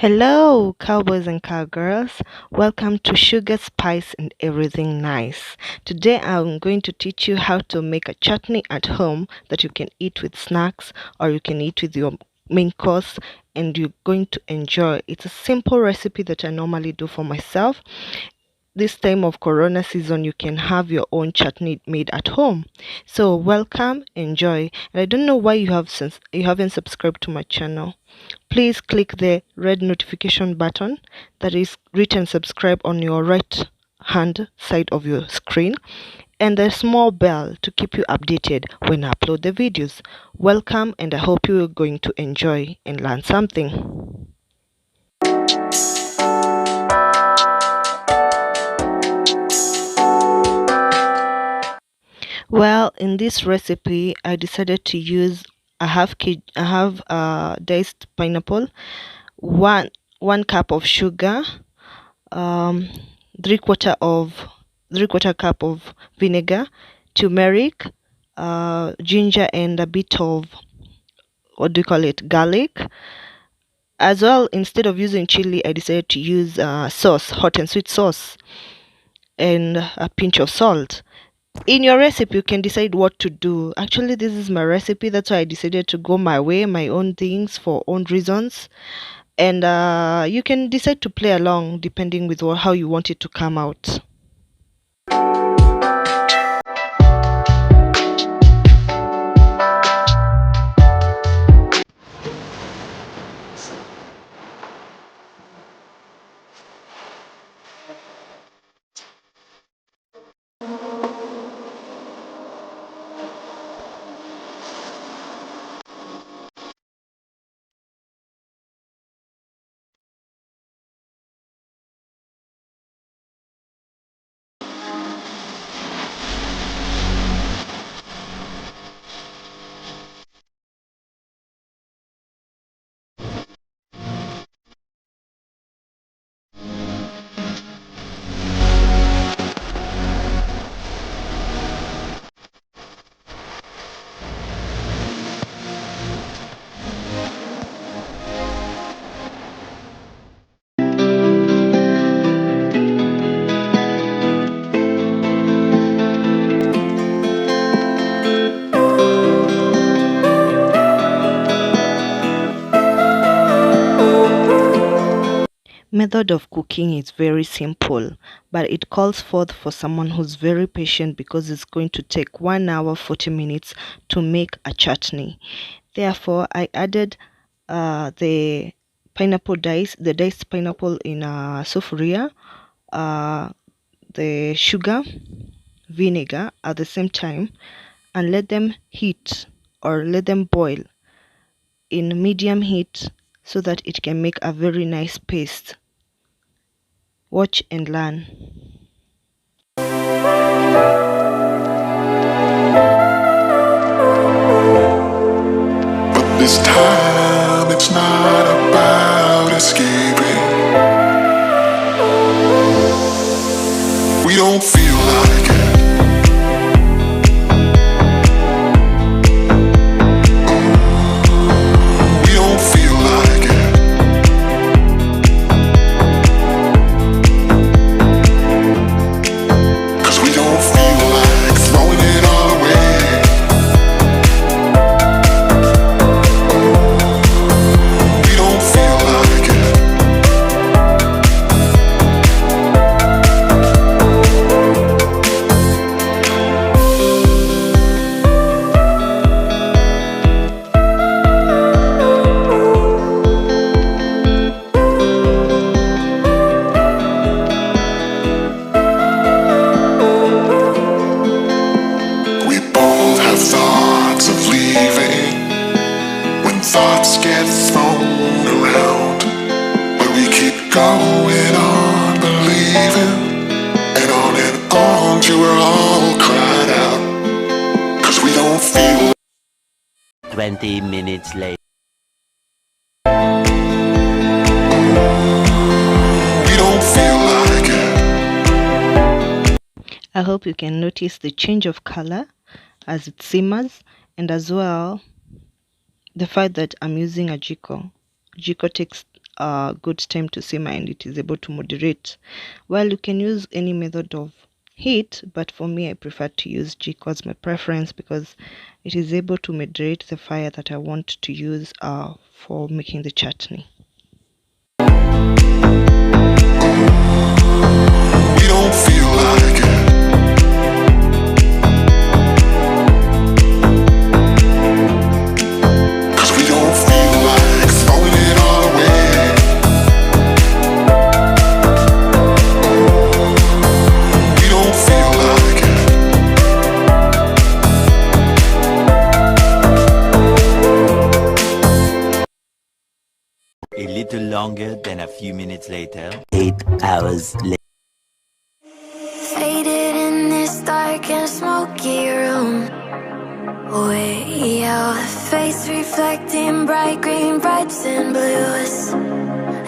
Hello, cowboys and cowgirls. Welcome to Sugar, Spice, and Everything Nice. Today I'm going to teach you how to make a chutney at home that you can eat with snacks or you can eat with your main course and you're going to enjoy. It's a simple recipe that I normally do for myself. This time of corona season you can have your own chutney made at home. So welcome, enjoy. And I don't know why you haven't subscribed to my channel. Please click the red notification button that is written subscribe on your right hand side of your screen and the small bell to keep you updated when I upload the videos. Welcome, and I hope you are going to enjoy and learn something. Well, in this recipe, I decided to use a diced pineapple, one cup of sugar, um, three quarter cup of vinegar, turmeric, ginger, and a bit of garlic. As well, instead of using chili, I decided to use sauce, hot and sweet sauce, and a pinch of salt. In your recipe you can decide what to do. Actually, this is my recipe, that's why I decided to go my way, my own things for own reasons, and you can decide to play along depending with how you want it to come out. Method of cooking is very simple, but it calls forth for someone who's very patient because it's going to take 1 hour 40 minutes to make a chutney. Therefore, I added the diced pineapple in a sufuria, the sugar, vinegar at the same time, and let them heat or let them boil in medium heat so that it can make a very nice paste. Watch and learn. But this time it's not about escaping. We don't feel like it. We don't feel like it. Thoughts get thrown around, but we keep going on believing, and on till we're all cried out, 'cause we don't feel. 20 minutes later. We don't feel like it. I hope you can notice the change of color as it simmers, and as well the fact that I'm using a 𝐓𝐘𝐒. 𝐓𝐘𝐒 takes a good time to simmer and it is able to moderate. Well, you can use any method of heat, but for me I prefer to use �𝐔𝐘𝐒 as my preference because it is able to moderate the fire that I want to use for making the chutney. We don't feel like it. We don't feel like throwing it all away. We don't feel like it. A little longer than a few minutes later. 8 hours later. Faded in this dark and smoky room. Way out, face reflecting bright green, brights and blues.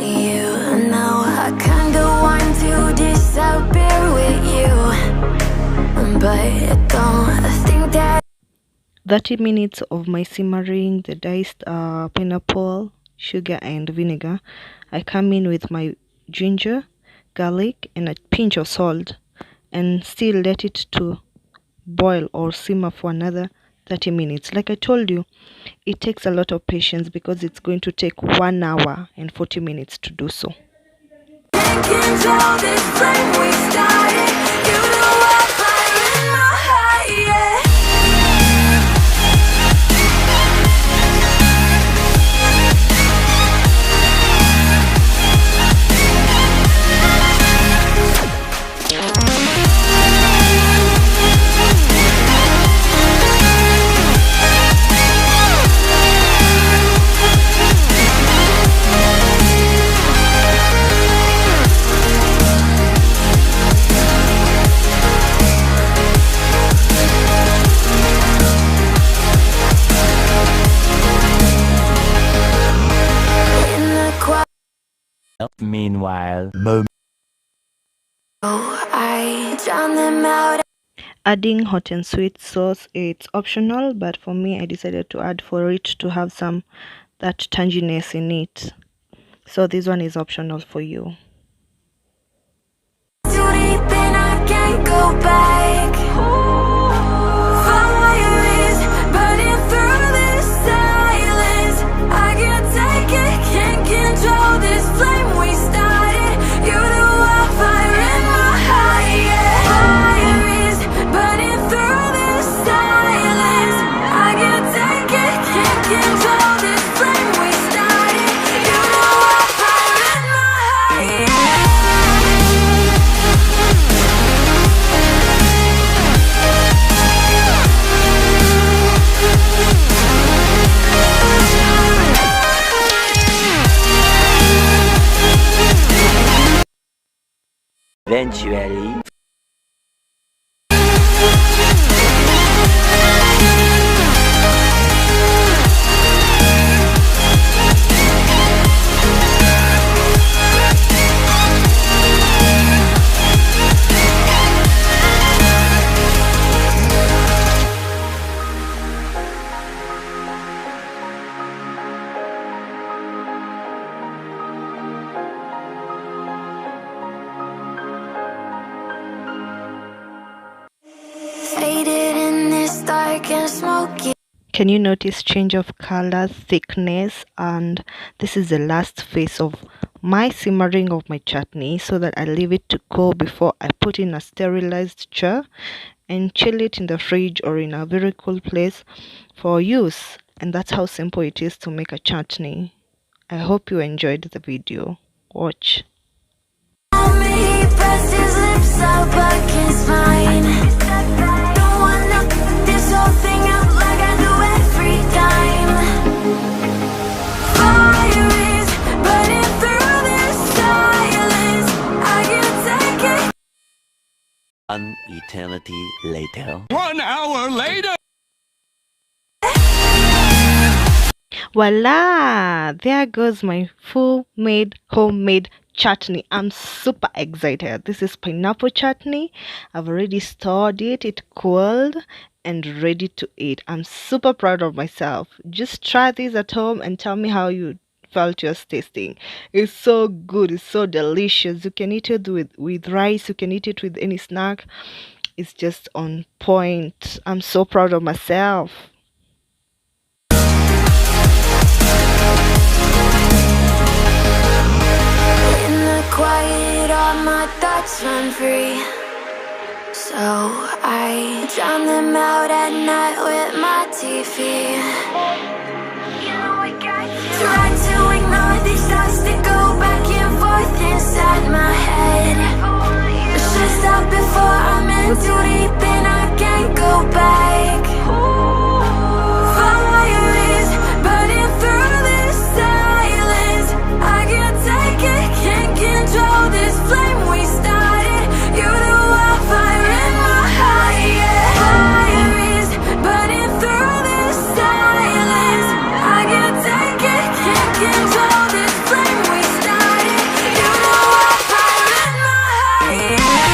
You know I kinda want to disappear with you, but don't think that 30 minutes of my simmering the diced pineapple, sugar and vinegar. I come in with my ginger, garlic and a pinch of salt and still let it to boil or simmer for another 30 minutes. Like I told you, it takes a lot of patience because it's going to take 1 hour and 40 minutes to do so. I can tell this flame we started. You know I'm flying my high, yeah. Meanwhile, I drown them out. Adding hot and sweet sauce, it's optional, but for me I decided to add for it to have some that tanginess in it. So this one is optional for you. Too deep and I can't go back. Fire is burning through this silence. I can't take it, can't control this flame we started. You know I'm fire in my heart, yeah. Fire is burning through this silence. I can't take it, can't control this flame we started. You know I'm fire in my heart, yeah. eventually. Faded in this dark and smoky. Can you notice change of color, thickness? And this is the last phase of my simmering of my chutney, so that I leave it to cool before I put in a sterilized jar and chill it in the fridge or in a very cool place for use. And that's how simple it is to make a chutney. I hope you enjoyed the video. Watch. He pressed his lips up against mine. Don't wanna put this whole thing out like I do every time. Fire is burning through this silence. I can't take it. An eternity later. 1 hour later. Voila! There goes my full-made homemade chutney. I'm super excited. This is pineapple chutney. I've already stored it. It cooled and ready to eat. I'm super proud of myself. Just try this at home and tell me how you felt just tasting. It's so good, it's so delicious. You can eat it with rice, you can eat it with any snack. It's just on point. I'm so proud of myself. In the quiet, all my thoughts run free. So I drown them out at night with my TV. Try to ignore these thoughts that go back and forth inside my head. Should stop before I'm in too deep and I can't go back. Fire is burning through this silence. I can't take it, can't control this flame we started. You're the wildfire in my heart, yeah. Fire is burning through this silence. I can't take it, can't control this flame we started. You're the wildfire in my heart, yeah.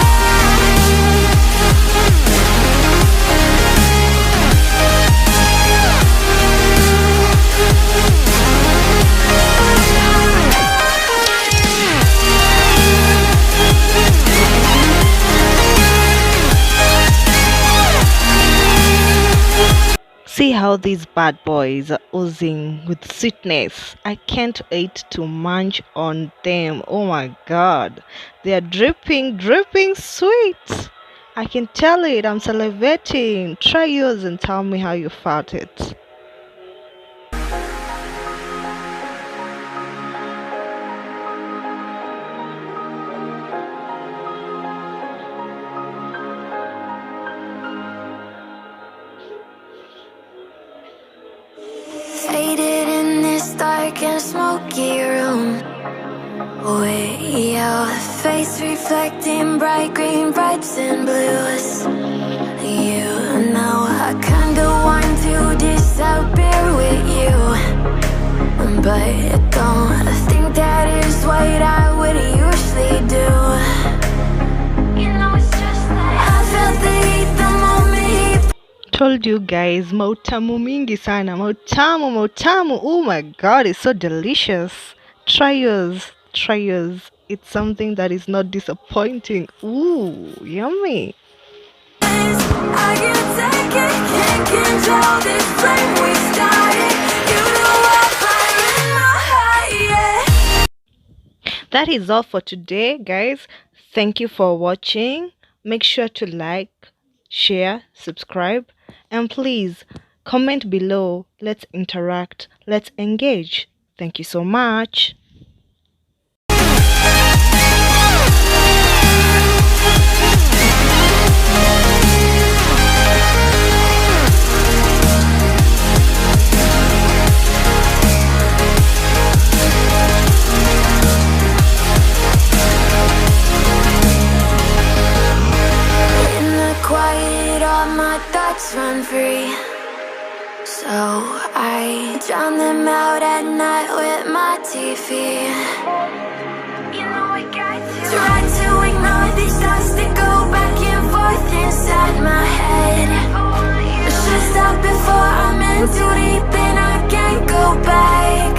See how these bad boys are oozing with sweetness. I can't wait to munch on them. Oh my god. They are dripping, dripping sweet. I can tell it. I'm salivating. Try yours and tell me how you felt it. Faded in this dark and smoky room, with your face reflecting bright green, brights and blues. You know I kinda want to disappear with you, but don't think that is what I would usually do. You know it's just like I felt the heat the moment he Told you guys, mautamu mingi sana, mautamu, mautamu. Oh my god, it's so delicious. Try yours, try yours. It's something that is not disappointing. Ooh, yummy. I can't take it, can't control this flame we started. You know I fire in my heart, yeah. That is all for today, guys. Thank you for watching. Make sure to like, share, subscribe, and please comment below. Let's interact, let's engage. Thank you so much. In the quiet, all my thoughts run free. So I drown them out at night with my TV. Try to ignore these thoughts that go back and forth inside my head. Should stop before I'm in too deep and I can't go back.